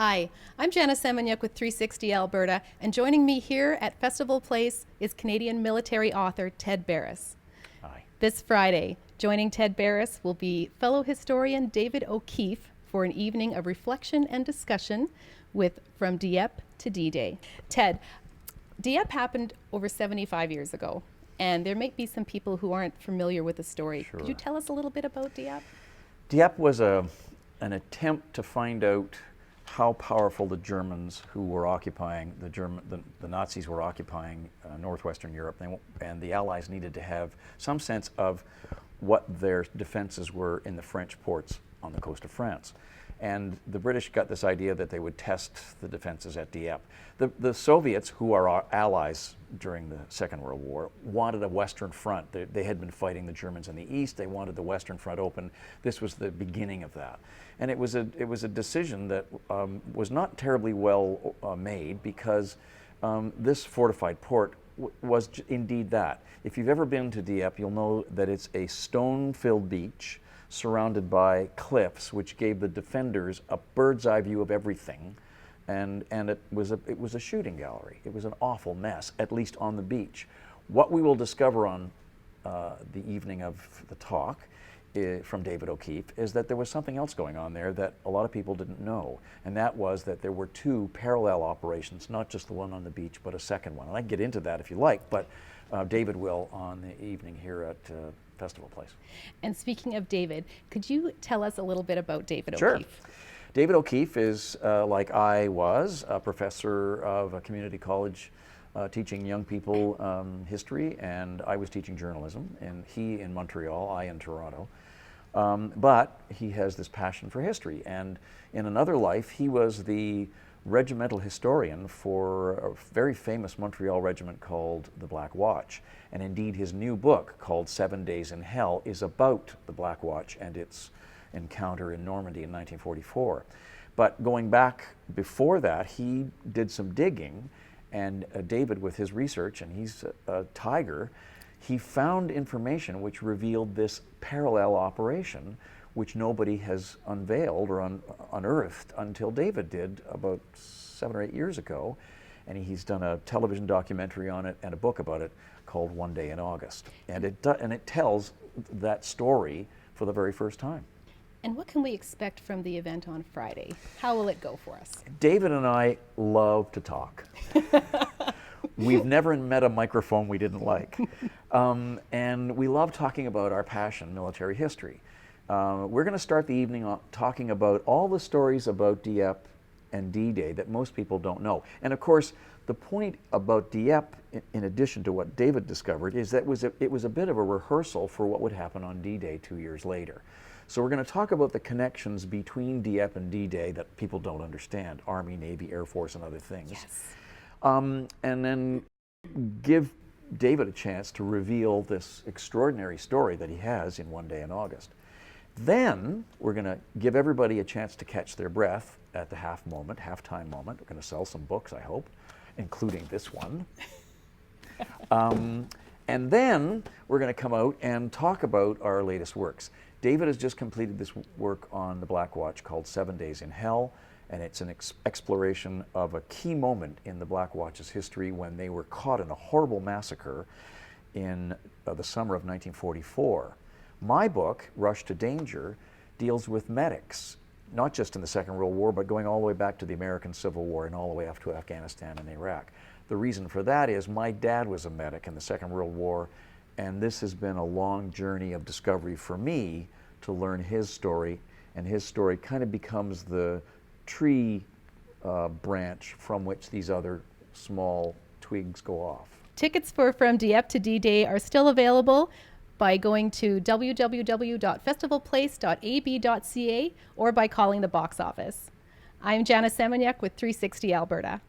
Hi, I'm Jana Semeniuk with 360 Alberta, and joining me here at Festival Place is Canadian military author Ted Barris. Hi. This Friday, joining Ted Barris will be fellow historian David O'Keefe for an evening of reflection and discussion with From Dieppe to D-Day. Ted, Dieppe happened over 75 years ago, and there might be some people who aren't familiar with the story. Sure. Could you tell us a little bit about Dieppe? Dieppe was an attempt to find out how powerful the Germans who were occupying, the Nazis were occupying northwestern Europe, and the Allies needed to have some sense of what their defenses were in the French ports on the coast of France. And the British got this idea that they would test the defenses at Dieppe. The Soviets, who are our allies during the Second World War, wanted a Western front. They had been fighting the Germans in the east. They wanted the Western front open. This was the beginning of that. And it was a decision that was not terribly well made, because this fortified port was indeed that. If you've ever been to Dieppe, you'll know that it's a stone-filled beach surrounded by cliffs, which gave the defenders a bird's eye view of everything, and it was a shooting gallery. It was an awful mess, at least on the beach. What we will discover on the evening of the talk from David O'Keefe is that there was something else going on there that a lot of people didn't know, and that was that there were two parallel operations, not just the one on the beach, but a second one. And I can get into that if you like, but David will on the evening here at Festival Place. And speaking of David, could you tell us a little bit about David Sure. O'Keefe? David O'Keefe is, like I was, a professor of a community college teaching young people history, and I was teaching journalism, and he in Montreal, I in Toronto. But he has this passion for history, and in another life he was the regimental historian for a very famous Montreal regiment called the Black Watch. And indeed his new book called 7 Days in Hell is about the Black Watch and its encounter in Normandy in 1944. But going back before that, he did some digging, and David, with his research, and he's a tiger, he found information which revealed this parallel operation which nobody has unveiled or unearthed until David did about 7 or 8 years ago. And he's done a television documentary on it and a book about it called One Day in August. And it tells that story for the very first time. And what can we expect from the event on Friday? How will it go for us? David and I love to talk. We've never met a microphone we didn't like. And we love talking about our passion, military history. We're going to start the evening talking about all the stories about Dieppe and D-Day that most people don't know. And of course, the point about Dieppe, in addition to what David discovered, is that it was a bit of a rehearsal for what would happen on D-Day 2 years later. So we're going to talk about the connections between Dieppe and D-Day that people don't understand, Army, Navy, Air Force, and other things. Yes. And then give David a chance to reveal this extraordinary story that he has in One Day in August. Then we're going to give everybody a chance to catch their breath at the halftime moment. We're going to sell some books, I hope, including this one. And then we're going to come out and talk about our latest works. David has just completed this work on the Black Watch called 7 Days in Hell, and it's an exploration of a key moment in the Black Watch's history when they were caught in a horrible massacre in the summer of 1944. My book, Rush to Danger, deals with medics, not just in the Second World War, but going all the way back to the American Civil War and all the way up to Afghanistan and Iraq. The reason for that is my dad was a medic in the Second World War, and this has been a long journey of discovery for me to learn his story, and his story kind of becomes the tree branch from which these other small twigs go off. Tickets for From Dieppe to D-Day are still available by going to www.festivalplace.ab.ca or by calling the box office. I'm Jana Semeniuk with 360 Alberta.